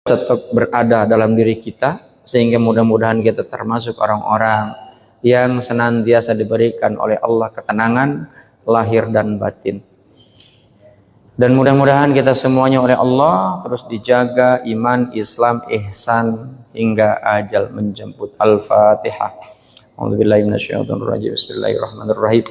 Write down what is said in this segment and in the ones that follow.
tetap berada dalam diri kita, sehingga mudah-mudahan kita termasuk orang-orang yang senantiasa diberikan oleh Allah ketenangan lahir dan batin. Dan mudah-mudahan kita semuanya oleh Allah terus dijaga iman, Islam, ihsan hingga ajal menjemput. Al-Fatihah. A'udzubillahi minasyaitonir rajim. Bismillahirrahmanirrahim.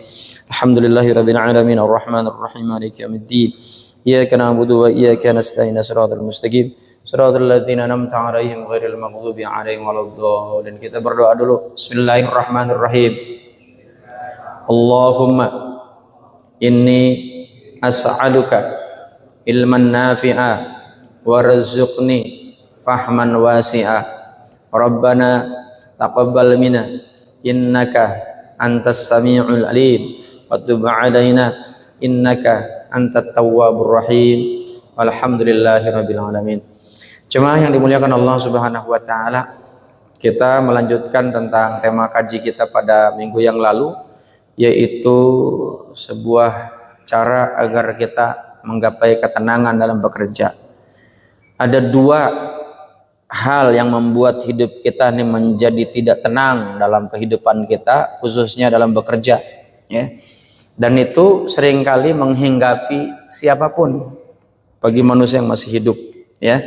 Alhamdulillahirabbil alamin arrahmanir rahim maliki yaumiddin. Iyyaka na'budu wa iyyaka nasta'in shiratal mustaqim shiratal ladzina an'amta 'alaihim ghairil maghdubi 'alaihim waladdallin. Kita berdoa dulu. Bismillahirrahmanirrahim. Allahumma inni as'aluka ilman nafi'a warzuqni fahman wasi'a. Rabbana taqabbal minna innaka antas sami'ul alim wa tub 'alaina innaka antat tawwabur rahim. Walhamdulillahirabbil alamin. Jemaah yang dimuliakan Allah Subhanahu wa taala, kita melanjutkan tentang tema kaji kita pada minggu yang lalu, yaitu sebuah cara agar kita menggapai ketenangan dalam bekerja. Ada dua hal yang membuat hidup kita ini menjadi tidak tenang dalam kehidupan kita, khususnya dalam bekerja, ya. Dan itu seringkali menghinggapi siapapun bagi manusia yang masih hidup, ya.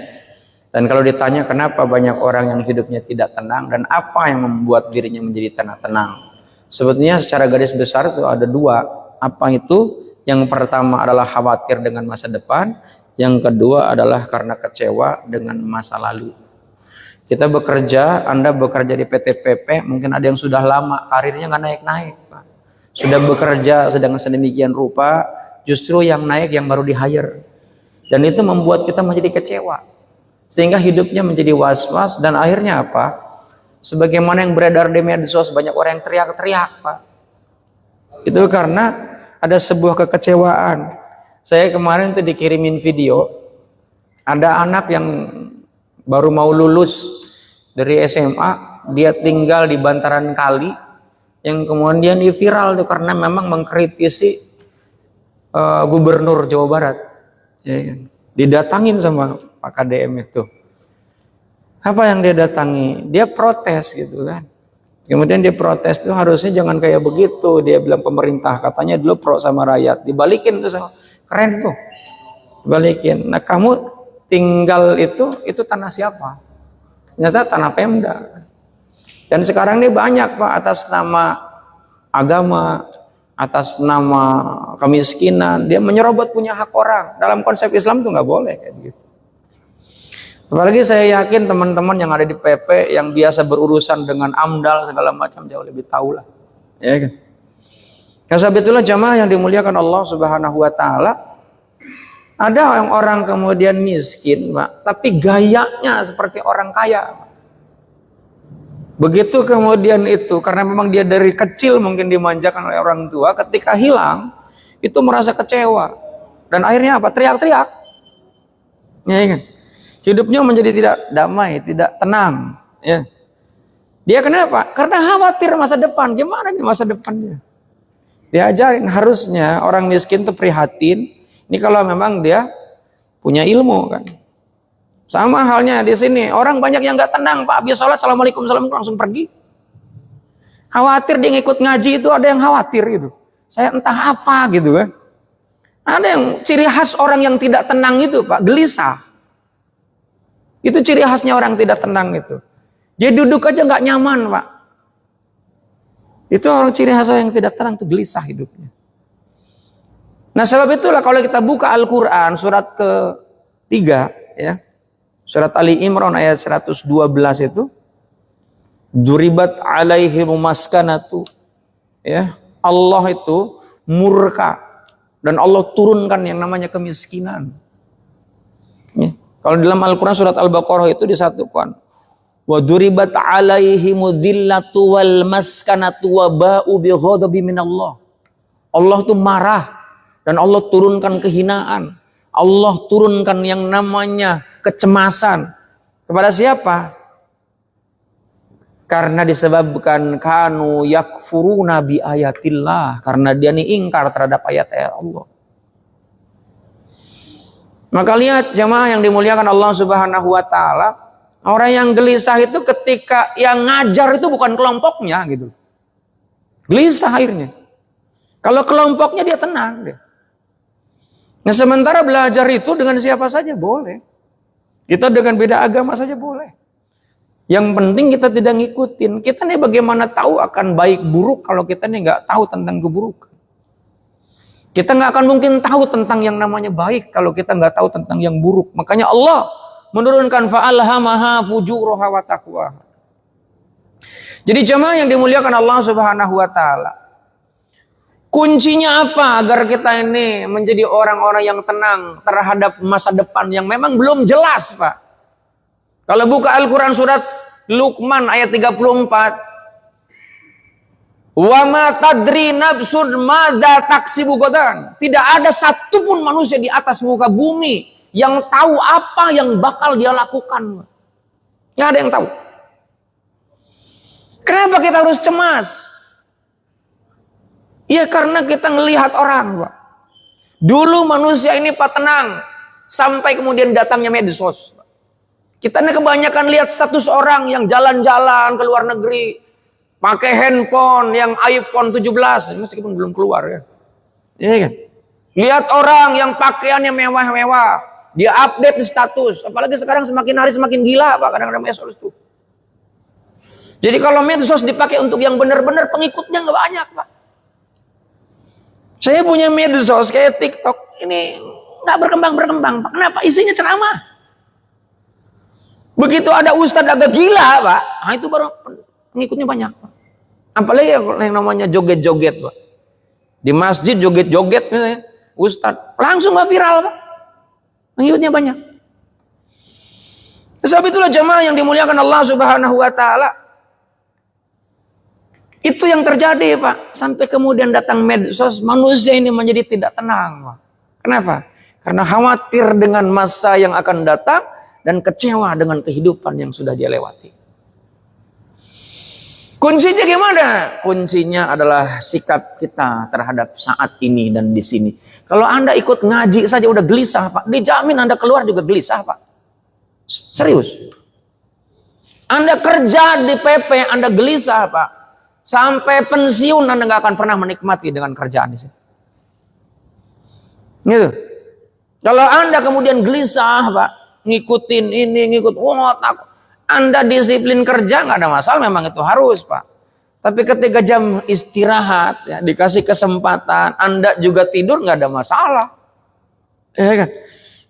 Dan kalau ditanya kenapa banyak orang yang hidupnya tidak tenang dan apa yang membuat dirinya menjadi tenang, sebetulnya secara garis besar itu ada dua. Apa itu? Yang pertama adalah khawatir dengan masa depan, yang kedua adalah karena kecewa dengan masa lalu. Kita bekerja, Anda bekerja di PT PP, mungkin ada yang sudah lama karirnya nggak naik-naik, Pak. Sudah bekerja sedang sedemikian rupa, justru yang naik yang baru di-hire. Dan itu membuat kita menjadi kecewa, sehingga hidupnya menjadi was-was. Dan akhirnya apa? Sebagaimana yang beredar di medsos, banyak orang yang teriak-teriak, Pak. Itu karena ada sebuah kekecewaan. Saya kemarin tuh dikirimin video, ada anak yang baru mau lulus dari SMA, dia tinggal di bantaran kali, yang kemudian dia viral tuh karena memang mengkritisi gubernur Jawa Barat, ya, didatangin sama Pak KDM itu. Apa yang dia datangi? Dia protes gitu kan. Kemudian dia protes tuh harusnya jangan kayak begitu. Dia bilang pemerintah katanya dulu pro sama rakyat, dibalikin tuh sama, keren tuh, dibalikin. Nah kamu tinggal itu tanah siapa? Ternyata tanah Pemda. Dan sekarang ini banyak, Pak, atas nama agama, atas nama kemiskinan, dia menyerobot punya hak orang. Dalam konsep Islam tuh nggak boleh kayak gitu. Apalagi saya yakin teman-teman yang ada di PP yang biasa berurusan dengan AMDAL segala macam jauh lebih tahu lah, ya kan? Nah, sebetulnya jamaah yang dimuliakan Allah Subhanahu wa taala, ada orang kemudian miskin, Pak, tapi gayanya seperti orang kaya. Begitu kemudian itu karena memang dia dari kecil mungkin dimanjakan oleh orang tua, ketika hilang itu merasa kecewa dan akhirnya apa? Teriak-teriak. Ya kan? Hidupnya menjadi tidak damai, tidak tenang, ya. Dia kenapa? Karena khawatir masa depan. Gimana nih masa depannya? Diajarin, harusnya orang miskin tuh prihatin. Ini kalau memang dia punya ilmu kan. Sama halnya di sini, orang banyak yang nggak tenang, Pak. Habis sholat, assalamualaikum, langsung pergi. Khawatir dia ngikut ngaji itu, ada yang khawatir gitu. Saya entah apa gitu kan. Ada yang ciri khas orang yang tidak tenang itu, Pak, gelisah. Itu ciri khasnya orang tidak tenang itu. Dia duduk aja nggak nyaman, Pak. Itu orang ciri khas orang yang tidak tenang, itu gelisah hidupnya. Nah sebab itulah kalau kita buka Al-Quran surat ke-3, ya, surat Ali Imran ayat 112 itu, duribat alaihi maskanatu, ya, Allah itu murka dan Allah turunkan yang namanya kemiskinan. Ya. Kalau dalam Al-Quran surat Al-Baqarah itu disatukan. Wa duribat alaihimud dhillatu wal maskanatu wa ba'u bi ghadabi minallah. Allah itu marah dan Allah turunkan kehinaan. Allah turunkan yang namanya kecemasan. Kepada siapa? Karena disebabkan kanu yakfuruna bi ayatillah, karena dia ini ingkar terhadap ayat-ayat Allah. Maka lihat jamaah yang dimuliakan Allah Subhanahu wa taala, orang yang gelisah itu ketika yang ngajar itu bukan kelompoknya gitu. Gelisah akhirnya. Kalau kelompoknya dia tenang deh. Nah sementara belajar itu dengan siapa saja boleh. Kita dengan beda agama saja boleh. Yang penting kita tidak ngikutin. Kita nih bagaimana tahu akan baik buruk kalau kita nih nggak tahu tentang keburukan. Kita nggak akan mungkin tahu tentang yang namanya baik kalau kita nggak tahu tentang yang buruk. Makanya Allah menurunkan fa'alhamaha fujuraha wa taqwaha. Jadi jemaah yang dimuliakan Allah Subhanahu wa taala, kuncinya apa agar kita ini menjadi orang-orang yang tenang terhadap masa depan yang memang belum jelas, Pak? Kalau buka Al-Quran surat Luqman ayat 34, wa ma tadri nafsun madza taksibu gadan. Tidak ada satupun manusia di atas muka bumi yang tahu apa yang bakal dia lakukan. Ya ada yang tahu. Kenapa kita harus cemas? Ya karena kita ngelihat orang, Pak. Dulu manusia ini Pak tenang sampai kemudian datangnya medsos. Kita ini kebanyakan lihat status orang yang jalan-jalan ke luar negeri, pakai handphone yang iPhone 17, meskipun belum keluar ya. Iya kan? Lihat orang yang pakaiannya mewah-mewah, dia update di status. Apalagi sekarang semakin hari semakin gila, Pak, kadang-kadang medsos tuh. Jadi kalau medsos dipakai untuk yang benar-benar, pengikutnya nggak banyak, Pak. Saya punya medsos kayak TikTok, ini nggak berkembang, Pak. Kenapa? Isinya ceramah. Begitu ada ustadz agak gila, Pak, nah itu baru pengikutnya banyak, Pak. Apalagi yang namanya joget-joget, Pak. Di masjid joget-joget misalnya, ustadz langsung nggak viral, Pak. Pengikutnya banyak. Sebab itulah jemaah yang dimuliakan Allah Subhanahu wa taala. Itu yang terjadi, Pak. Sampai kemudian datang medsos, manusia ini menjadi tidak tenang, Pak. Kenapa? Karena khawatir dengan masa yang akan datang dan kecewa dengan kehidupan yang sudah dia lewati. Kuncinya gimana? Kuncinya adalah sikap kita terhadap saat ini dan di sini. Kalau Anda ikut ngaji saja udah gelisah, Pak, dijamin Anda keluar juga gelisah, Pak. Serius. Anda kerja di PP, Anda gelisah, Pak. Sampai pensiun Anda nggak akan pernah menikmati dengan kerjaan di sini. Gitu. Kalau Anda kemudian gelisah, Pak, ngikutin ini, takut. Anda disiplin kerja nggak ada masalah, memang itu harus, Pak. Tapi ketika jam istirahat, ya, dikasih kesempatan, Anda juga tidur nggak ada masalah, ya kan?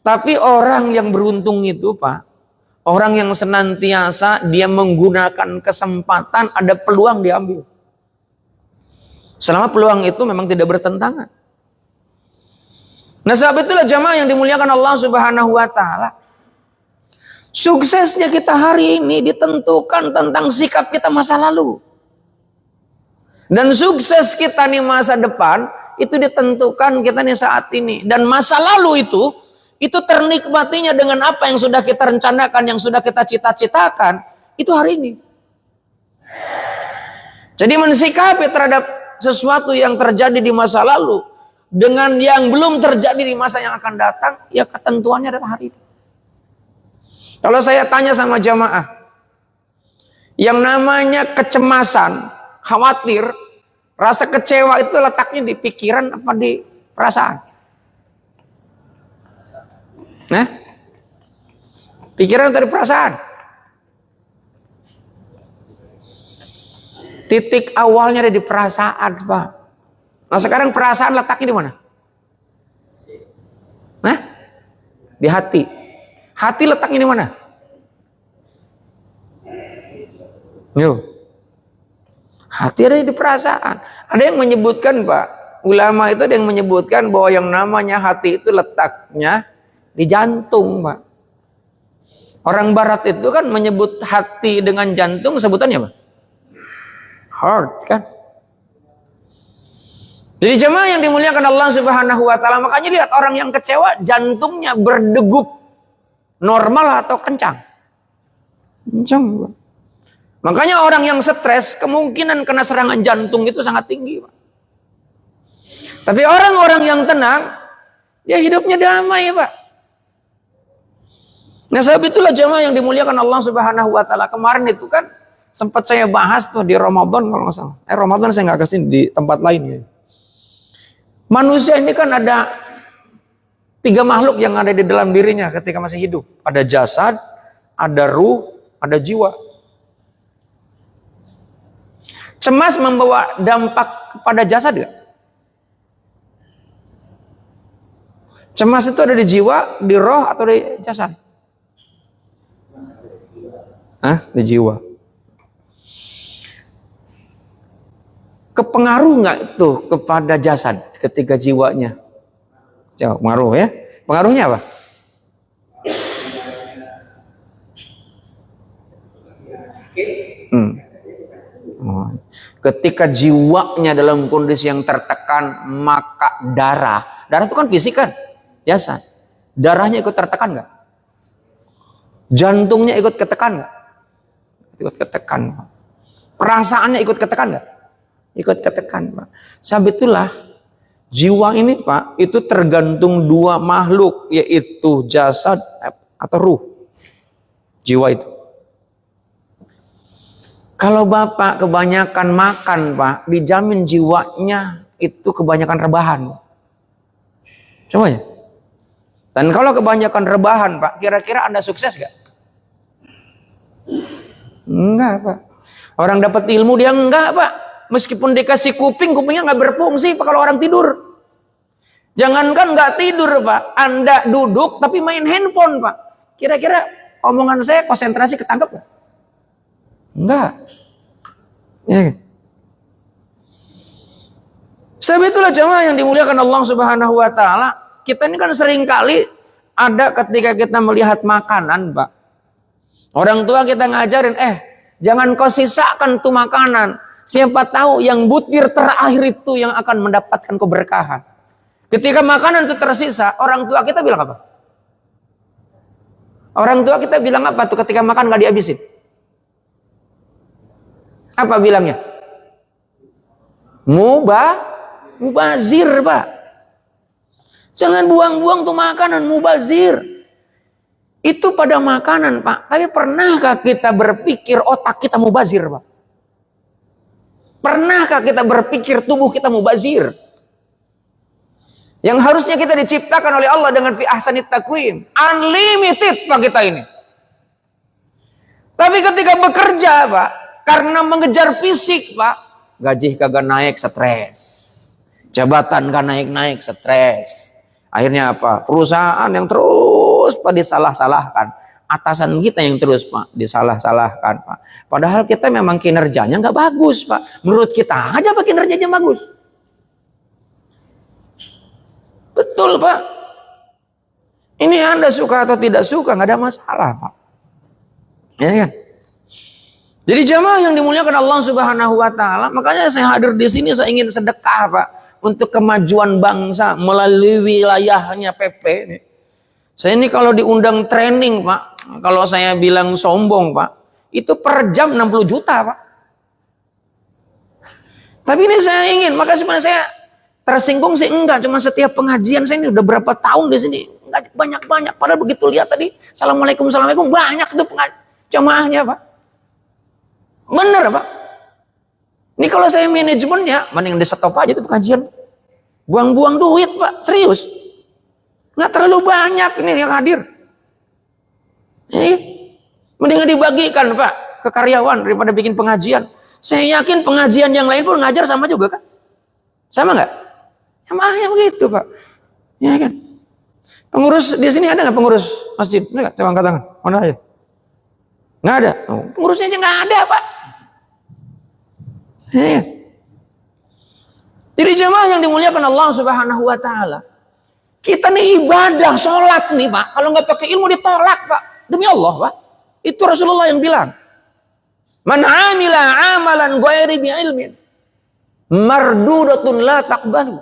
Tapi orang yang beruntung itu, Pak, orang yang senantiasa dia menggunakan kesempatan, ada peluang diambil. Selama peluang itu memang tidak bertentangan. Nah, sebab itulah jamaah yang dimuliakan Allah Subhanahu wa taala. Suksesnya kita hari ini ditentukan tentang sikap kita masa lalu. Dan sukses kita nih masa depan itu ditentukan kita nih saat ini. Dan masa lalu itu ternikmatinya dengan apa yang sudah kita rencanakan, yang sudah kita cita-citakan, itu hari ini. Jadi mensikapi terhadap sesuatu yang terjadi di masa lalu dengan yang belum terjadi di masa yang akan datang, ya ketentuannya adalah hari ini. Kalau saya tanya sama jamaah, yang namanya kecemasan, khawatir, rasa kecewa itu letaknya di pikiran apa di perasaan? Nah, pikiran atau di perasaan? Titik awalnya ada di perasaan, Pak. Nah sekarang perasaan letaknya di mana? Nah, di hati. Hati letaknya di mana? Yuk. Hati ada di perasaan. Ada yang menyebutkan, Pak, ulama itu ada yang menyebutkan bahwa yang namanya hati itu letaknya di jantung, Pak. Orang barat itu kan menyebut hati dengan jantung sebutannya apa? Heart, kan? Jadi jemaah yang dimuliakan Allah Subhanahu wa taala, makanya lihat orang yang kecewa jantungnya berdegup. Normal atau kencang? Kencang, Pak. Makanya orang yang stres kemungkinan kena serangan jantung itu sangat tinggi, Pak. Tapi orang-orang yang tenang, dia hidupnya damai, Pak. Nah, sebab itulah jemaah yang dimuliakan Allah Subhanahu wa taala. Kemarin itu kan sempat saya bahas tuh di Ramadan kalau nggak salah. Ramadan saya nggak kesini, di tempat lain ya. Manusia ini kan ada 3 makhluk yang ada di dalam dirinya ketika masih hidup. Ada jasad, ada ruh, ada jiwa. Cemas membawa dampak kepada jasad gak? Cemas itu ada di jiwa, di roh, atau di jasad? Di jiwa. Kepengaruh nggak itu kepada jasad ketika jiwanya? Coba, pengaruh ya. Pengaruhnya apa? Ketika jiwanya dalam kondisi yang tertekan, maka darah itu kan fisik kan, jasad. Darahnya ikut tertekan nggak? Jantungnya ikut ketekan nggak? Ikut ketekan. Perasaannya ikut ketekan nggak? Ikut ketekan, Pak. Sebab itulah jiwa ini, Pak, itu tergantung 2 makhluk, yaitu jasad atau ruh. Jiwa itu. Kalau Bapak kebanyakan makan, Pak, dijamin jiwanya itu kebanyakan rebahan. Coba ya. Dan kalau kebanyakan rebahan, Pak, kira-kira Anda sukses gak? Enggak, Pak. Orang dapat ilmu dia enggak, Pak. Meskipun dikasih kuping, kupingnya nggak berfungsi Pak kalau orang tidur. Jangankan nggak tidur, Pak, Anda duduk tapi main handphone, Pak. Kira-kira omongan saya konsentrasi ketangkep nggak? Enggak. Ya. Sebab itulah jemaah yang dimuliakan Allah Subhanahu wa taala, kita ini kan sering kali ada ketika kita melihat makanan, Pak. Orang tua kita ngajarin, jangan kau sisakan tuh makanan. Siapa tahu yang butir terakhir itu yang akan mendapatkan keberkahan. Ketika makanan itu tersisa, orang tua kita bilang apa? Orang tua kita bilang apa tuh ketika makan gak dihabisin? Apa bilangnya? Mubazir, Pak. Jangan buang-buang tuh makanan, mubazir. Itu pada makanan, Pak. Tapi pernahkah kita berpikir otak kita mubazir, Pak? Pernahkah kita berpikir tubuh kita mubazir? Yang harusnya kita diciptakan oleh Allah dengan fi ahsanit taqwim. Unlimited, Pak, kita ini. Tapi ketika bekerja, Pak, karena mengejar fisik, Pak, gaji kagak naik, stres. Jabatan kan naik-naik, stres. Akhirnya apa? Perusahaan yang terus, Pak, disalah-salahkan. Atasan kita yang terus, Pak, disalah-salahkan, Pak. Padahal kita memang kinerjanya nggak bagus, Pak. Menurut kita aja, Pak, kinerjanya bagus. Betul, Pak. Ini Anda suka atau tidak suka, nggak ada masalah, Pak. Ya kan? Jadi jamaah yang dimuliakan Allah Subhanahu wa taala, makanya saya hadir di sini, saya ingin sedekah, Pak, untuk kemajuan bangsa melalui wilayahnya PP ini. Saya ini kalau diundang training, Pak, kalau saya bilang sombong, Pak, itu per jam 60 juta, Pak. Tapi ini saya ingin, maka sebenarnya saya tersinggung sih enggak, cuma setiap pengajian saya ini udah berapa tahun di sini, enggak banyak-banyak. Padahal begitu lihat tadi, assalamualaikum, banyak tuh jamaahnya, Pak. Bener, Pak. Ini kalau saya manajemennya, mending di stop aja tuh pengajian. Buang-buang duit, Pak, serius. Nggak terlalu banyak ini yang hadir. Mendingan dibagikan, Pak, ke karyawan daripada bikin pengajian. Saya yakin pengajian yang lain pun ngajar sama juga kan? Sama nggak? Sama begitu, Pak. Ya kan? Pengurus di sini ada nggak pengurus masjid? Ada nggak? Coba angkat tangan. Mana aja? Nggak ada. Pengurusnya aja nggak ada, Pak. Ya. Jadi jemaah yang dimuliakan Allah Subhanahu wa taala, kita nih ibadah, sholat nih, Pak. Kalau nggak pakai ilmu ditolak, Pak. Demi Allah, Pak. Itu Rasulullah yang bilang. Man amila amalan ghairi bi'ilmin mardudatun la taqbalu.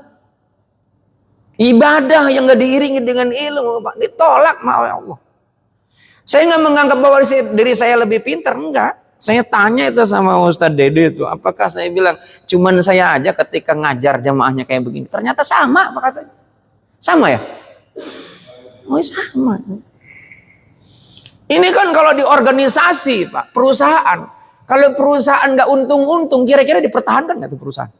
Ibadah yang nggak diiringi dengan ilmu, Pak, ditolak oleh Allah. Saya nggak menganggap bahwa diri saya lebih pintar, enggak. Saya tanya itu sama Ustadz Dede itu, apakah saya bilang cuman saya aja ketika ngajar jamaahnya kayak begini? Ternyata sama, Pak, katanya. Sama ya? Oh, sama. Ini kan kalau di organisasi, Pak, perusahaan. Kalau perusahaan nggak untung-untung, kira-kira dipertahankan nggak tuh perusahaan?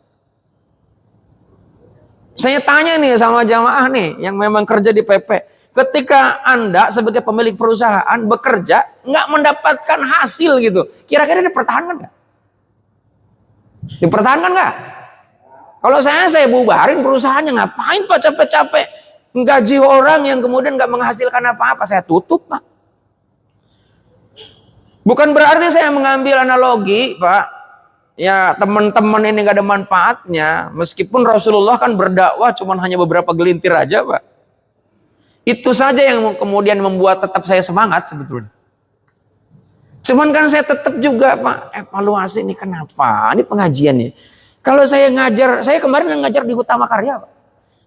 Saya tanya nih sama jamaah nih, yang memang kerja di PP. Ketika Anda sebagai pemilik perusahaan bekerja, nggak mendapatkan hasil gitu. Kira-kira dipertahankan nggak? Dipertahankan nggak? Kalau saya bubarin perusahaannya. Ngapain Pak capek-capek gaji orang yang kemudian nggak menghasilkan apa-apa? Saya tutup, Pak. Bukan berarti saya mengambil analogi, Pak. Ya teman-teman ini nggak ada manfaatnya. Meskipun Rasulullah kan berdakwah cuman hanya beberapa gelintir aja, Pak. Itu saja yang kemudian membuat tetap saya semangat sebetulnya. Cuman kan saya tetap juga, Pak, evaluasi ini kenapa? Ini pengajiannya. Kalau saya ngajar, saya kemarin ngajar di Utama Karya, Pak.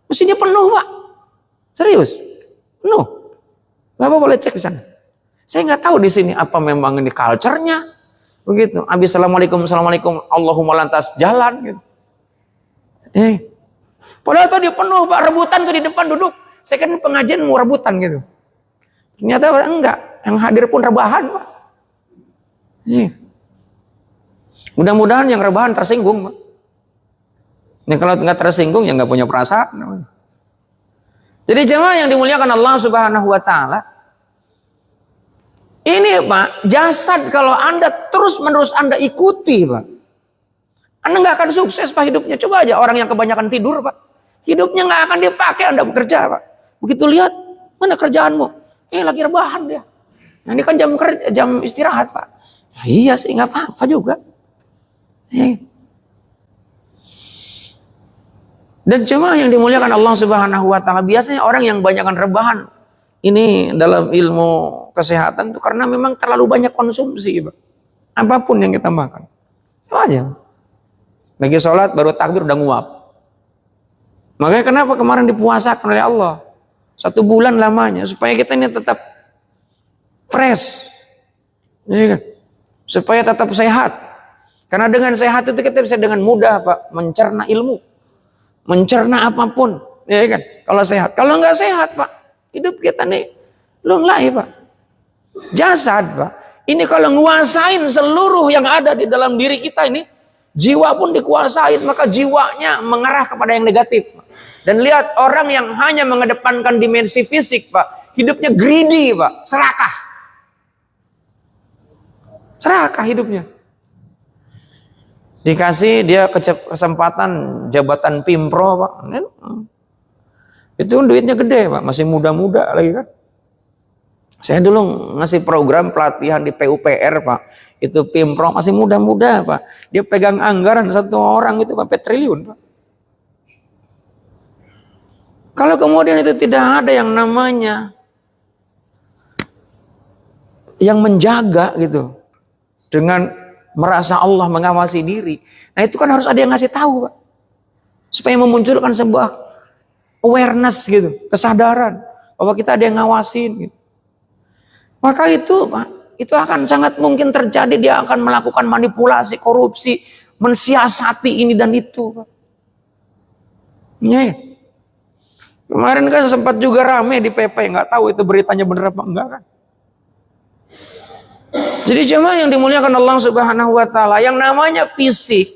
Mesinnya penuh, Pak. Serius. Penuh. Bapak boleh cek di sana. Saya nggak tahu di sini apa memang ini culture-nya. Begitu. Habis assalamualaikum, Allahumma lantas jalan gitu. Padahal tuh dia penuh, Pak, rebutan tuh di depan duduk. Saya kan pengajian mau rebutan gitu. Ternyata enggak, yang hadir pun rebahan, Pak. Mudah-mudahan yang rebahan tersinggung, Pak. Ini kalau nggak tersinggung ya nggak punya perasaan. Jadi jemaah yang dimuliakan Allah Subhanahu wa taala, ini Pak, jasad kalau Anda terus-menerus Anda ikuti, Pak, Anda nggak akan sukses Pak hidupnya. Coba aja orang yang kebanyakan tidur, Pak, hidupnya nggak akan dipakai Anda bekerja, Pak. Begitu lihat, mana kerjaanmu? Lagi rebahan dia. Nah, ini kan jam istirahat, Pak. Nah, iya sih, nggak apa-apa juga. Dan jemaah yang dimuliakan Allah Subhanahu wa taala, biasanya orang yang banyakkan rebahan ini dalam ilmu kesehatan itu karena memang terlalu banyak konsumsi, Pak. Apapun yang kita makan. Sama aja. Lagi sholat baru takbir udah nguap. Makanya kenapa kemarin dipuasakan oleh Allah 1 bulan lamanya supaya kita ini tetap fresh. Ya kan? Supaya tetap sehat. Karena dengan sehat itu kita bisa dengan mudah, Pak, mencerna ilmu. Mencerna apapun, ya kan? Kalau sehat. Kalau nggak sehat, Pak, hidup kita nih lunglai, Pak. Jasad, Pak. Ini kalau nguasain seluruh yang ada di dalam diri kita ini, jiwa pun dikuasain, maka jiwanya mengarah kepada yang negatif. Dan lihat orang yang hanya mengedepankan dimensi fisik, Pak, hidupnya greedy, Pak, serakah. Serakah hidupnya. Dikasih dia kesempatan jabatan Pimpro, Pak. Itu duitnya gede, Pak. Masih muda-muda lagi kan. Saya dulu ngasih program pelatihan di PUPR, Pak. Itu Pimpro masih muda-muda, Pak. Dia pegang anggaran 1 orang itu sampai triliun, Pak. Kalau kemudian itu tidak ada yang namanya yang menjaga gitu. Dengan merasa Allah mengawasi diri. Nah itu kan harus ada yang ngasih tahu, Pak. Supaya memunculkan sebuah awareness gitu, kesadaran bahwa kita ada yang ngawasin gitu. Maka itu, Pak, itu akan sangat mungkin terjadi, dia akan melakukan manipulasi, korupsi, mensiasati ini dan itu, Pak. Ya. Kemarin kan sempat juga rame di PP, nggak tahu itu beritanya benar apa enggak kan. Jadi jemaah yang dimuliakan Allah Subhanahu wa taala, yang namanya fisik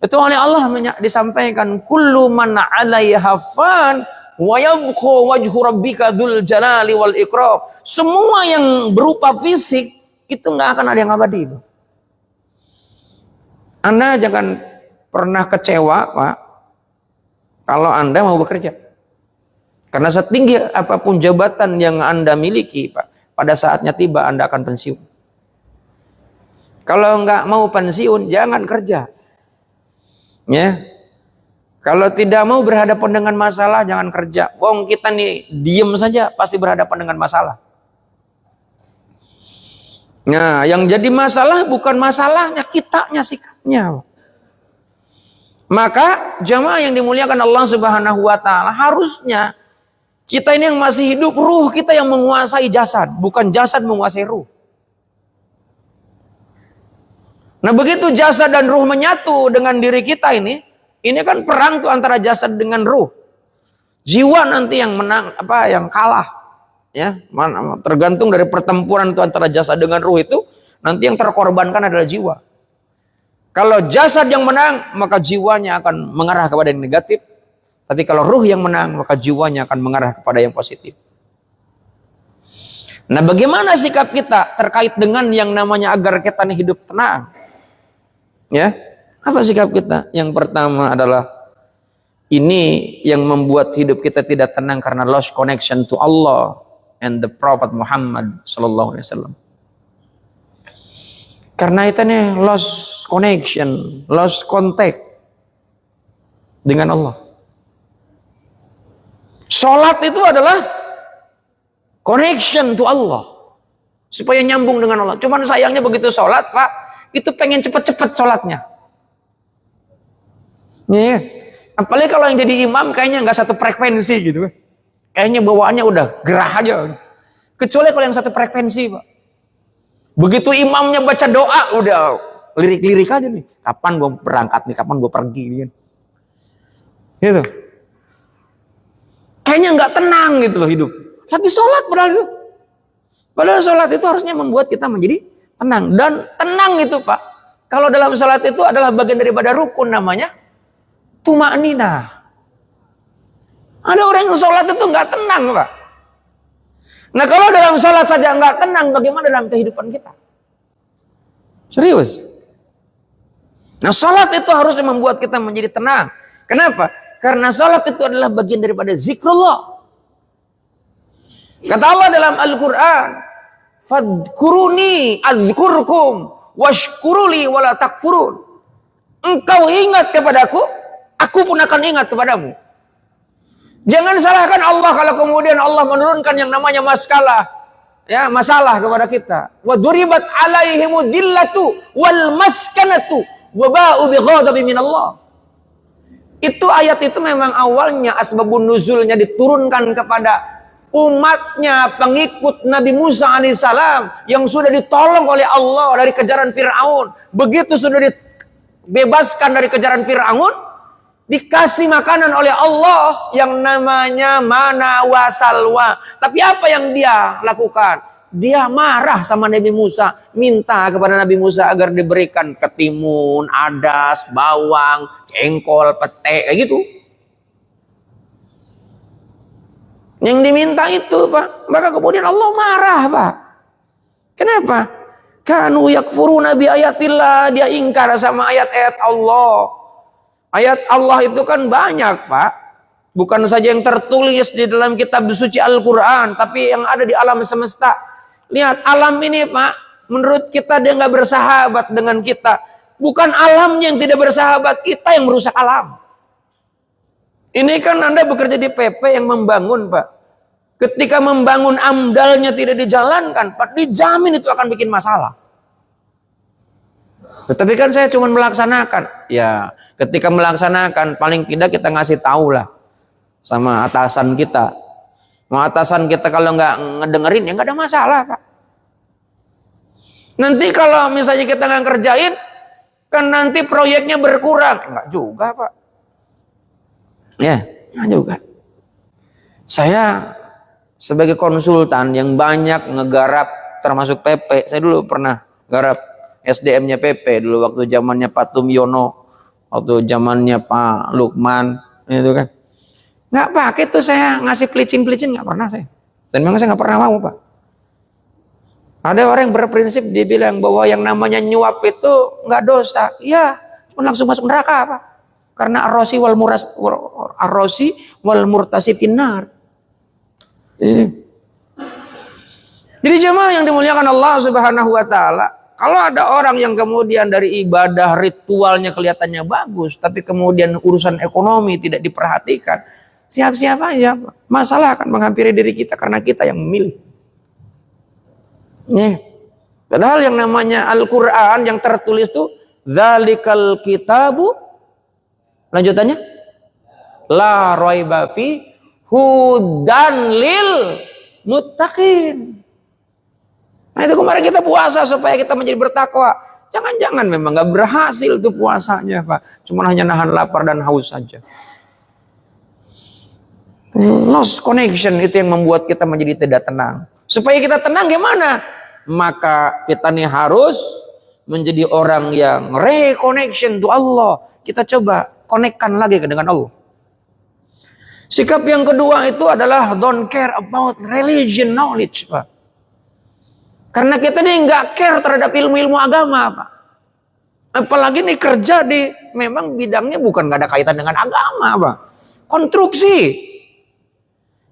itu oleh Allah disampaikan kullu man 'alaiha fan wa yabqa wajhu rabbika dzul jalali wal ikram. Semua yang berupa fisik itu enggak akan ada yang abadi. Anda jangan pernah kecewa, Pak, kalau Anda mau bekerja. Karena setinggi apapun jabatan yang Anda miliki, Pak, pada saatnya tiba Anda akan pensiun. Kalau nggak mau pensiun, jangan kerja. Ya. Kalau tidak mau berhadapan dengan masalah, jangan kerja. Wong kita nih diem saja pasti berhadapan dengan masalah. Nah, yang jadi masalah bukan masalahnya, kitanya, sikapnya. Maka jamaah yang dimuliakan Allah Subhanahu wa taala, harusnya kita ini yang masih hidup, ruh kita yang menguasai jasad, bukan jasad menguasai ruh. Nah begitu jasad dan ruh menyatu dengan diri kita ini kan perang tuh antara jasad dengan ruh. Jiwa nanti yang menang, yang kalah, Ya, tergantung dari pertempuran itu antara jasad dengan ruh itu, nanti yang terkorbankan adalah jiwa. Kalau jasad yang menang, maka jiwanya akan mengarah kepada yang negatif. Tapi kalau ruh yang menang, maka jiwanya akan mengarah kepada yang positif. Nah, bagaimana sikap kita terkait dengan yang namanya agar kita ini hidup tenang? Ya, apa sikap kita? Yang pertama adalah ini yang membuat hidup kita tidak tenang karena lost connection to Allah and the Prophet Muhammad sallallahu alaihi wasallam. Karena itu nih lost connection, lost contact dengan Allah. Salat itu adalah connection to Allah supaya nyambung dengan Allah. Cuman sayangnya begitu salat, Pak, itu pengen cepet-cepet salatnya. Nih, apalagi kalau yang jadi imam kayaknya nggak satu frekuensi gitu. Kayaknya bawaannya udah gerah aja. Kecuali kalau yang satu frekuensi, Pak. Begitu imamnya baca doa, udah lirik-lirik aja nih. Kapan gue berangkat nih, kapan gue pergi nih. Gitu. Kayaknya nggak tenang gitu loh hidup. Lagi sholat padahal itu. Padahal sholat itu harusnya membuat kita menjadi tenang. Dan tenang itu, Pak. Kalau dalam sholat itu adalah bagian daripada rukun namanya tuma'ninah. Ada orang yang sholat itu nggak tenang, Pak. Nah, kalau dalam sholat saja nggak tenang, bagaimana dalam kehidupan kita? Serius. Nah, sholat itu harusnya membuat kita menjadi tenang. Kenapa? Karena sholat itu adalah bagian daripada zikrullah. Kata Allah dalam Al-Quran, fadkuruni adzkurkum washkuruli wala takfurun. Engkau ingat kepadaku, aku pun akan ingat kepadamu. Jangan salahkan Allah kalau kemudian Allah menurunkan yang namanya masalah, ya, masalah kepada kita. Wa duribat alaihimud dillatu wal maskanatu wa ba'u bighadabin minallah. Itu ayat itu memang awalnya asbabun nuzulnya diturunkan kepada umatnya pengikut Nabi Musa alaihissalam yang sudah ditolong oleh Allah dari kejaran Fir'aun. Begitu sudah dibebaskan dari kejaran Fir'aun, dikasih makanan oleh Allah yang namanya mana wa salwa. Tapi apa yang dia lakukan? Dia marah sama Nabi Musa, minta kepada Nabi Musa agar diberikan ketimun, adas, bawang, jengkol, pete, kayak gitu. Yang diminta itu, Pak. Maka kemudian Allah marah, Pak. Kenapa? Kanu yakfuruna bi ayatillah, dia ingkar sama ayat-ayat Allah. Ayat Allah itu kan banyak, Pak. Bukan saja yang tertulis di dalam kitab suci Al-Quran, tapi yang ada di alam semesta. Lihat, alam ini, Pak, menurut kita dia nggak bersahabat dengan kita. Bukan alamnya yang tidak bersahabat, kita yang merusak alam. Ini kan Anda bekerja di PP yang membangun, Pak. Ketika membangun amdalnya tidak dijalankan, Pak, dijamin itu akan bikin masalah. Tapi kan saya cuma melaksanakan. Ya, ketika melaksanakan paling tidak kita ngasih tahu lah sama atasan kita. Mau atasan kita kalau nggak ngedengerin ya nggak ada masalah, Pak. Nanti kalau misalnya kita nggak kerjain, kan nanti proyeknya berkurang. Enggak juga, Pak. Ya, enggak juga. Saya sebagai konsultan yang banyak ngegarap termasuk PP, saya dulu pernah garap SDM-nya PP dulu waktu zamannya Pak Tumyono, waktu zamannya Pak Lukman, itu kan. Nggak pakai tuh saya ngasih pelicin-pelicin, nggak pernah saya. Dan memang saya nggak pernah mau, Pak. Ada orang yang berprinsip dia bilang bahwa yang namanya nyuap itu nggak dosa. Iya, langsung masuk neraka, Pak. Karena arrosi wal murtasi finnar. Jadi jemaah yang dimuliakan Allah Subhanahu wa taala, kalau ada orang yang kemudian dari ibadah ritualnya kelihatannya bagus, tapi kemudian urusan ekonomi tidak diperhatikan, siap-siap aja, masalah akan menghampiri diri kita karena kita yang memilih. Padahal yang namanya Al-Quran yang tertulis itu dzalikal kitabu, lanjutannya la raiba fi hudan lil muttaqin. Nah, itu kemarin kita puasa supaya kita menjadi bertakwa. Jangan-jangan memang nggak berhasil tuh puasanya, Pak. Cuma hanya nahan lapar dan haus saja. Lost connection itu yang membuat kita menjadi tidak tenang. Supaya kita tenang gimana? Maka kita nih harus menjadi orang yang reconnection to Allah. Kita coba konekkan lagi dengan Allah. Sikap yang kedua itu adalah don't care about religion knowledge, Pak. Karena kita nih nggak care terhadap ilmu-ilmu agama, Pak. Apalagi nih kerja di memang bidangnya bukan nggak ada kaitan dengan agama, Pak. Konstruksi.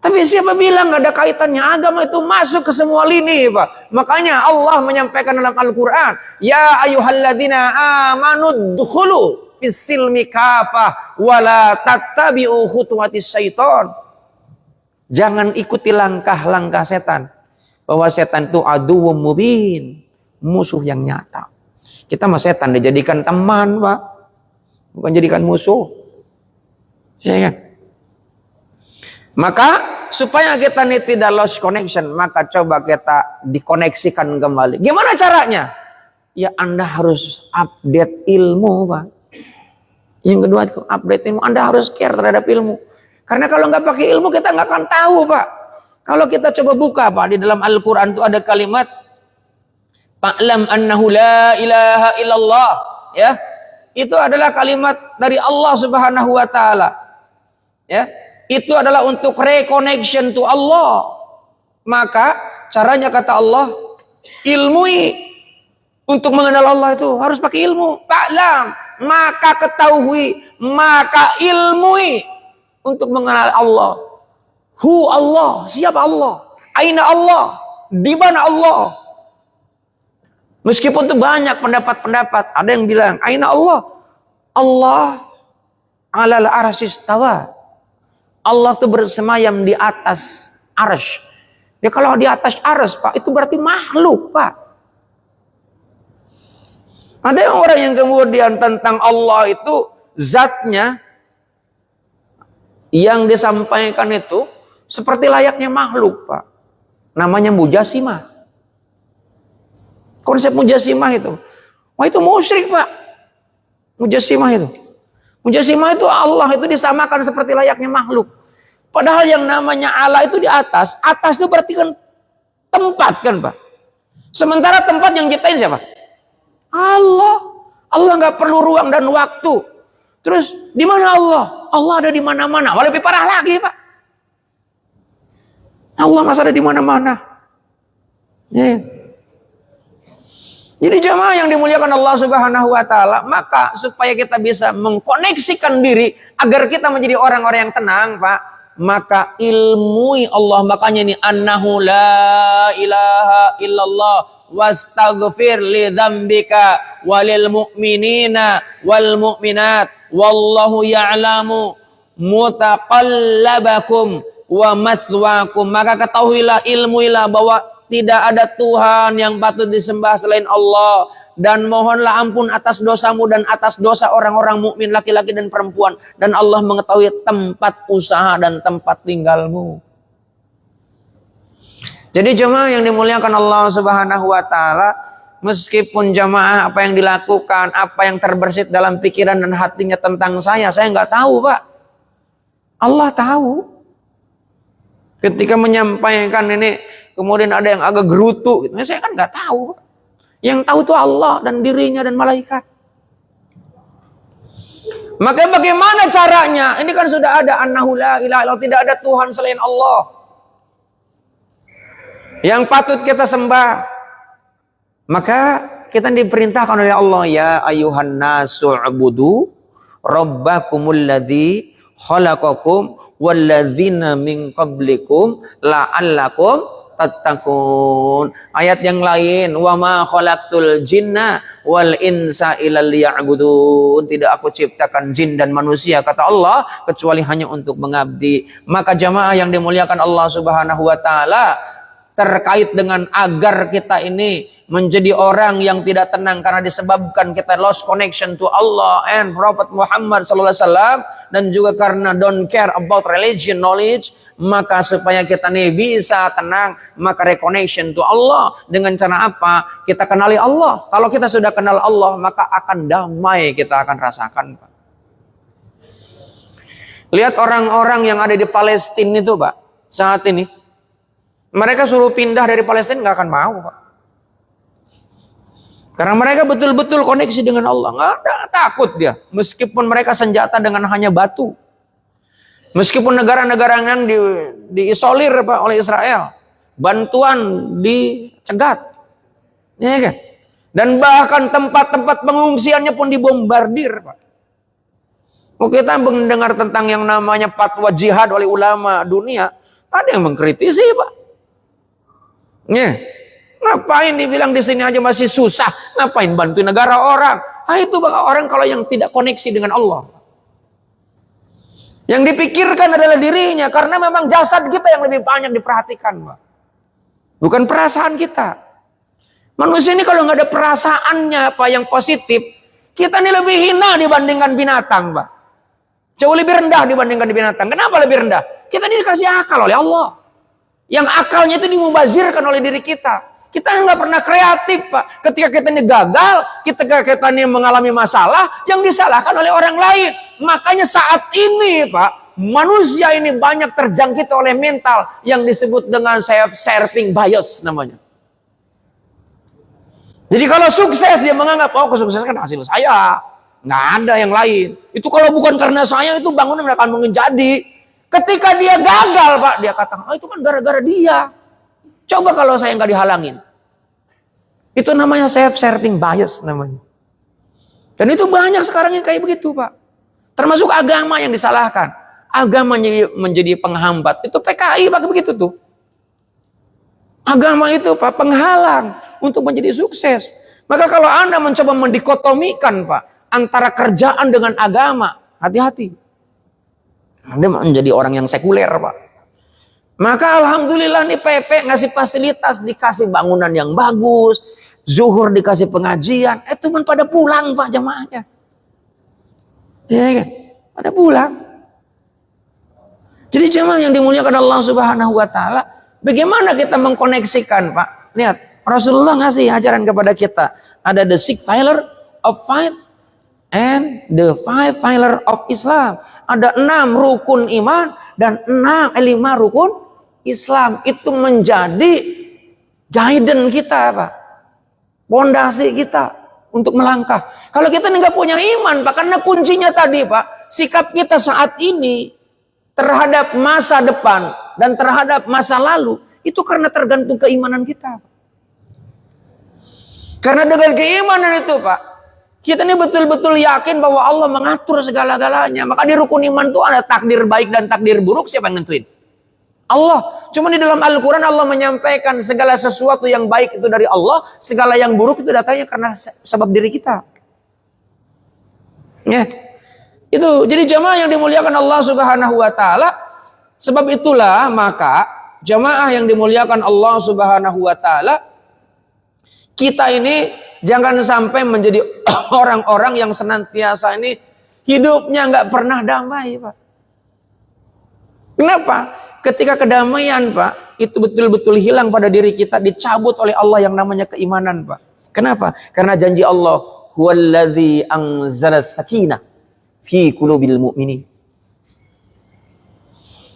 Tapi siapa bilang nggak ada kaitannya? Agama itu masuk ke semua lini, Pak. Makanya Allah menyampaikan dalam Al-Quran, ya ayyuhalladzina amanu dkhulu fis-silmi kafah wala tattabi'u khutuwatis syaiton. Jangan ikuti langkah-langkah setan. Bahwa setan itu aduwwum mubin, musuh yang nyata. Kita sama setan dijadikan teman, Pak. Bukan jadikan musuh. Ya kan? Maka supaya kita ini tidak lost connection, maka coba kita dikoneksikan kembali. Gimana caranya? Ya Anda harus update ilmu, Pak. Yang kedua itu update ilmu. Anda harus care terhadap ilmu. Karena kalau nggak pakai ilmu kita nggak akan tahu, Pak. Kalau kita coba buka, Pak, di dalam Al-Quran itu ada kalimat Fa'lam annahu la ilaha illallah. Ya, itu adalah kalimat dari Allah Subhanahu Wa Taala. Ya. Itu adalah untuk reconnection to Allah. Maka caranya kata Allah, ilmui. Untuk mengenal Allah itu harus pakai ilmu. Fa'lam, maka ketahui, maka ilmui. Untuk mengenal Allah. Hu Allah, siapa Allah? Aina Allah, di mana Allah? Meskipun itu banyak pendapat-pendapat. Ada yang bilang, aina Allah? Allah alal arsyis tawa. Allah itu bersemayam di atas arsy. Ya kalau di atas arsy, Pak, itu berarti makhluk, Pak. Ada orang yang kemudian tentang Allah itu zatnya yang disampaikan itu seperti layaknya makhluk, Pak. Namanya mujasimah. Konsep mujasimah itu. Wah, itu musyrik, Pak. Mujasimah itu. Mujasimah itu Allah itu disamakan seperti layaknya makhluk. Padahal yang namanya Allah itu di atas. Atas itu berarti kan tempat kan, Pak. Sementara tempat yang ciptain siapa? Allah. Allah nggak perlu ruang dan waktu. Terus di mana Allah? Allah ada di mana-mana. Malah lebih parah lagi, Pak. Allah masa ada di mana-mana. Ya. Jadi jemaah yang dimuliakan Allah Subhanahu Wa Taala, maka supaya kita bisa mengkoneksikan diri agar kita menjadi orang-orang yang tenang, Pak, maka ilmui Allah. Makanya ini annahu la ilaha illallah wastaghfir li dzambika walil mu'minina wal mu'minat wallahu ya'lamu mutaqallabakum wa mathwakum. Maka ketahuilah, ilmuilah bahwa tidak ada Tuhan yang patut disembah selain Allah, dan mohonlah ampun atas dosamu dan atas dosa orang-orang mukmin laki-laki dan perempuan, dan Allah mengetahui tempat usaha dan tempat tinggalmu. Jadi jemaah yang dimuliakan Allah Subhanahu Wa Taala, meskipun jemaah apa yang dilakukan, apa yang terbersit dalam pikiran dan hatinya tentang saya nggak tahu, Pak. Allah tahu. Ketika menyampaikan ini, kemudian ada yang agak gerutu, gitu. Saya kan nggak tahu. Yang tahu itu Allah dan dirinya dan malaikat. Maka bagaimana caranya? Ini kan sudah ada annahu la ilaha illallah, tidak ada Tuhan selain Allah yang patut kita sembah. Maka kita diperintahkan oleh Allah, ya ayuhan nasu ubudu rabbakumul ladzi khalaqakum walladzina min qablikum la'allakum tattaqun. Ayat yang lain, wa ma khalaqtul jinna wal insa illa liya'budun. Tidak aku ciptakan jin dan manusia, kata Allah, kecuali hanya untuk mengabdi. Maka jamaah yang dimuliakan Allah Subhanahu Wa Taala, terkait dengan agar kita ini menjadi orang yang tidak tenang karena disebabkan kita lost connection to Allah and Prophet Muhammad SAW, dan juga karena don't care about religion knowledge, maka supaya kita nih bisa tenang, maka reconnection to Allah dengan cara apa? Kita kenali Allah. Kalau kita sudah kenal Allah, maka akan damai kita akan rasakan, Pak. Lihat orang-orang yang ada di Palestina itu, Pak, saat ini. Mereka suruh pindah dari Palestina nggak akan mau, Pak. Karena mereka betul-betul koneksi dengan Allah. Nggak ada, takut dia. Meskipun mereka senjata dengan hanya batu. Meskipun negara-negara yang diisolir, Pak, oleh Israel. Bantuan dicegat. Ya kan? Dan bahkan tempat-tempat pengungsiannya pun dibombardir, Pak. Oh, kita mendengar tentang yang namanya fatwa jihad oleh ulama dunia. Ada yang mengkritisi, Pak. Ya. Ngapain dibilang di sini aja masih susah? Ngapain bantu negara orang? Nah, itu bang orang kalau yang tidak koneksi dengan Allah. Yang dipikirkan adalah dirinya, karena memang jasad kita yang lebih banyak diperhatikan, Pak. Bukan perasaan kita. Manusia ini kalau nggak ada perasaannya apa yang positif, kita ini lebih hina dibandingkan binatang, Pak. Jauh lebih rendah dibandingkan binatang. Kenapa lebih rendah? Kita ini dikasih akal oleh Allah. Yang akalnya itu dimubazirkan oleh diri kita. Kita nggak pernah kreatif, Pak. Ketika kita ini gagal, ketika kita ini mengalami masalah, yang disalahkan oleh orang lain. Makanya saat ini, Pak, manusia ini banyak terjangkit oleh mental yang disebut dengan self-serving bias namanya. Jadi kalau sukses dia menganggap, oh kesuksesan kan hasil saya, nggak ada yang lain. Itu kalau bukan karena saya, itu bangunan akan mungkin jadi. Ketika dia gagal, Pak, dia katakan, oh itu kan gara-gara dia. Coba kalau saya nggak dihalangin. Itu namanya self-serving bias namanya. Dan itu banyak sekarang yang kayak begitu, Pak. Termasuk agama yang disalahkan. Agama menjadi penghambat. Itu PKI, Pak, begitu tuh. Agama itu, Pak, penghalang untuk menjadi sukses. Maka kalau Anda mencoba mendikotomikan, Pak, antara kerjaan dengan agama, hati-hati. Anda menjadi orang yang sekuler, Pak. Maka alhamdulillah nih PP ngasih fasilitas, dikasih bangunan yang bagus, zuhur dikasih pengajian, cuman pada pulang, Pak, jamaahnya. Ya kan? Pada pulang. Jadi jamaah yang dimuliakan Allah Subhanahu wa taala, bagaimana kita mengkoneksikan, Pak? Lihat, Rasulullah ngasih ajaran kepada kita. Ada the six pillar of faith and the five pillar of Islam. Ada 6 rukun iman dan 5 rukun Islam. Itu menjadi guidance kita, Pak. Pondasi kita untuk melangkah. Kalau kita nggak punya iman, Pak, karena kuncinya tadi, Pak, sikap kita saat ini terhadap masa depan dan terhadap masa lalu, itu karena tergantung keimanan kita. Karena dengan keimanan itu, Pak, kita ini betul-betul yakin bahwa Allah mengatur segala-galanya. Maka di rukun iman itu ada takdir baik dan takdir buruk. Siapa yang nentuin? Allah. Cuma di dalam Al-Quran Allah menyampaikan segala sesuatu yang baik itu dari Allah. Segala yang buruk itu datangnya karena sebab diri kita. Ya. Itu. Jadi jamaah yang dimuliakan Allah Subhanahu wa taala. Sebab itulah maka jamaah yang dimuliakan Allah Subhanahu wa taala, kita ini jangan sampai menjadi orang-orang yang senantiasa ini hidupnya nggak pernah damai, Pak. Kenapa? Ketika kedamaian, Pak, itu betul-betul hilang pada diri kita, dicabut oleh Allah yang namanya keimanan, Pak. Kenapa? Karena janji Allah, huwallazi anzala sakinah fi qulubil mu'minin.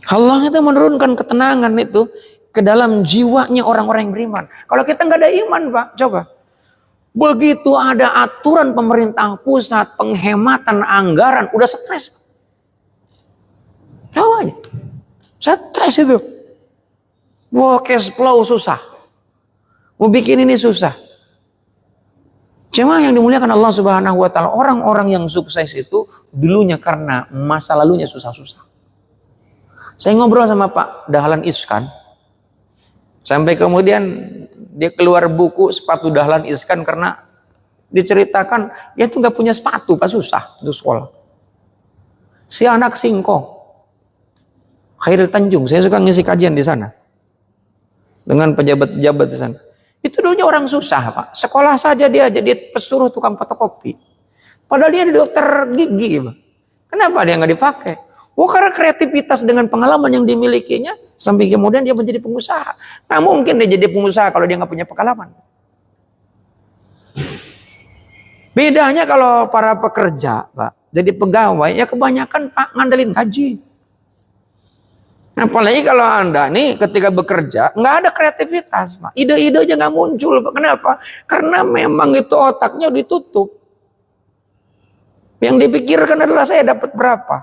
Allah itu menurunkan ketenangan itu ke dalam jiwanya orang-orang yang beriman. Kalau kita nggak ada iman, Pak, coba. Begitu ada aturan pemerintah pusat, penghematan anggaran, udah stres. Coba aja. Stres itu. Mau cash flow susah. Mau bikin ini susah. Cuma yang dimuliakan Allah Subhanahu wa taala, orang-orang yang sukses itu dulunya karena masa lalunya susah-susah. Saya ngobrol sama Pak Dahlan Iskan. Sampai kemudian dia keluar buku sepatu Dahlan Iskan karena diceritakan dia tuh nggak punya sepatu, Pak, susah untuk sekolah. Si anak singkong. Khairil Tanjung, saya suka ngisi kajian di sana dengan pejabat-pejabat di sana. Itu dulunya orang susah, Pak. Sekolah saja dia jadi pesuruh tukang fotokopi. Padahal dia dokter gigi, Pak. Kenapa dia nggak dipakai? Oh, karena kreativitas dengan pengalaman yang dimilikinya sampai kemudian dia menjadi pengusaha. Nah, mungkin dia jadi pengusaha kalau dia nggak punya pengalaman. Bedanya kalau para pekerja, Pak, jadi pegawai, ya kebanyakan Pak ngandelin gaji. Apalagi kalau Anda nih ketika bekerja nggak ada kreativitas, Pak. Ide-ide aja nggak muncul, Pak. Kenapa? Karena memang itu otaknya ditutup. Yang dipikirkan adalah saya dapat berapa.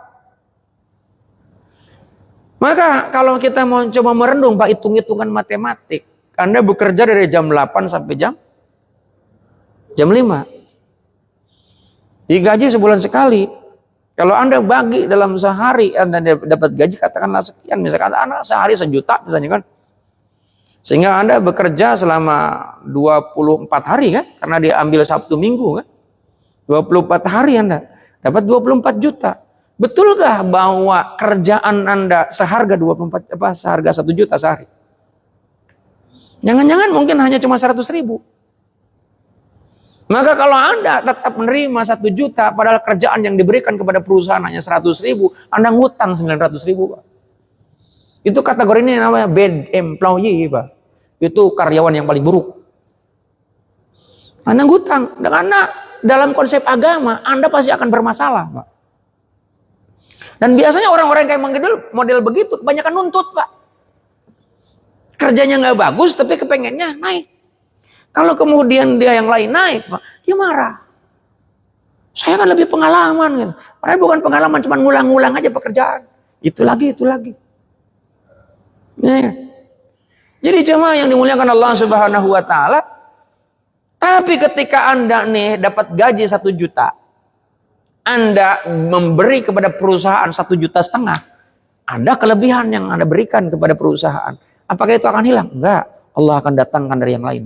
Maka kalau kita mau coba merenung, Pak, hitung-hitungan matematik. Anda bekerja dari jam 8 sampai jam 5. Digaji sebulan sekali. Kalau Anda bagi dalam sehari, Anda dapat gaji katakanlah sekian. Misalkan Anda sehari 1 juta misalnya kan. Sehingga Anda bekerja selama 24 hari kan. Karena dia ambil Sabtu Minggu kan. 24 hari Anda dapat 24 juta. Betulkah bahwa kerjaan Anda seharga 1 juta sehari? Jangan-jangan mungkin hanya cuma 100.000. Maka kalau Anda tetap menerima 1 juta, padahal kerjaan yang diberikan kepada perusahaan hanya 100.000, Anda ngutang 900.000, Pak. Itu kategori ini namanya bad employee, Pak. Itu karyawan yang paling buruk. Anda ngutang. Karena dalam konsep agama, Anda pasti akan bermasalah, Pak. Dan biasanya orang-orang yang kayak model begitu, kebanyakan nuntut, Pak. Kerjanya nggak bagus, tapi kepengennya naik. Kalau kemudian dia yang lain naik, Pak, dia marah. Saya kan lebih pengalaman. Gitu. Padahal bukan pengalaman, cuma ngulang-ngulang aja pekerjaan. Itu lagi. Ya. Jadi jemaah yang dimuliakan Allah Subhanahu wa Ta'ala, tapi ketika Anda nih dapat gaji 1 juta, Anda memberi kepada perusahaan 1,5 juta, ada kelebihan yang Anda berikan kepada perusahaan. Apakah itu akan hilang? Enggak. Allah akan datangkan dari yang lain.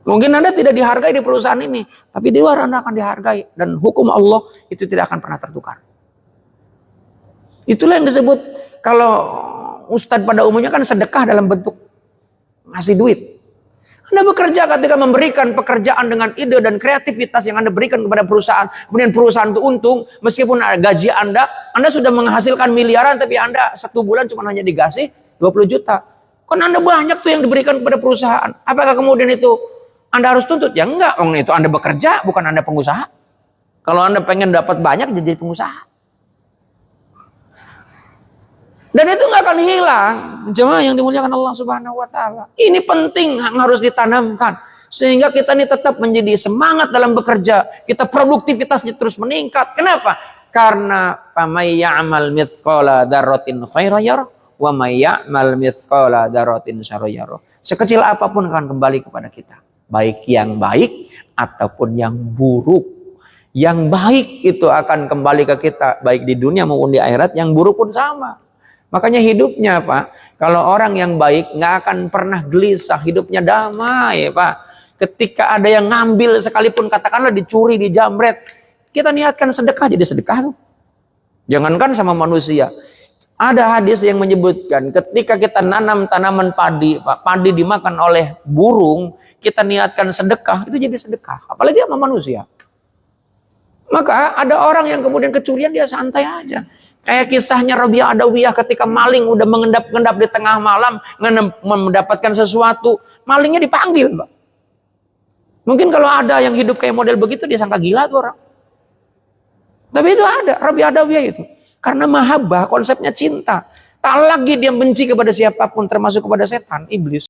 Mungkin Anda tidak dihargai di perusahaan ini, tapi di luar Anda akan dihargai. Dan hukum Allah itu tidak akan pernah tertukar. Itulah yang disebut, kalau ustadz pada umumnya kan sedekah dalam bentuk ngasih duit. Anda bekerja ketika memberikan pekerjaan dengan ide dan kreativitas yang Anda berikan kepada perusahaan. Kemudian perusahaan itu untung, meskipun gaji Anda sudah menghasilkan miliaran, tapi Anda 1 bulan cuma hanya dikasih 20 juta. Kan Anda banyak tuh yang diberikan kepada perusahaan. Apakah kemudian itu Anda harus tuntut? Ya enggak, itu Anda bekerja, bukan Anda pengusaha. Kalau Anda pengen dapat banyak, jadi pengusaha. Dan itu nggak akan hilang. Jemaah yang dimuliakan Allah Subhanahu wa Ta'ala. Ini penting, harus ditanamkan. Sehingga kita ini tetap menjadi semangat dalam bekerja. Kita produktivitasnya terus meningkat. Kenapa? Karena famay ya'mal mithqala dzarratin khairan yarah wa may ya'mal mithqala dzarratin syarran yarah. Sekecil apapun akan kembali kepada kita. Baik yang baik ataupun yang buruk. Yang baik itu akan kembali ke kita. Baik di dunia maupun di akhirat. Yang buruk pun sama. Makanya hidupnya, Pak, kalau orang yang baik nggak akan pernah gelisah, hidupnya damai, Pak. Ketika ada yang ngambil sekalipun katakanlah dicuri, dijamret, kita niatkan sedekah, jadi sedekah tuh. Jangankan sama manusia. Ada hadis yang menyebutkan ketika kita nanam tanaman padi, Pak, padi dimakan oleh burung, kita niatkan sedekah, itu jadi sedekah. Apalagi sama manusia. Maka ada orang yang kemudian kecurian, dia santai aja. Kayak kisahnya Rabi'ah Adawiyah ketika maling udah mengendap-endap di tengah malam mendapatkan sesuatu, malingnya dipanggil, Pak. Mungkin kalau ada yang hidup kayak model begitu, dia sangka gila tuh orang. Tapi itu ada, Rabi'ah Adawiyah itu. Karena mahabbah, konsepnya cinta. Tak lagi dia benci kepada siapapun, termasuk kepada setan, iblis.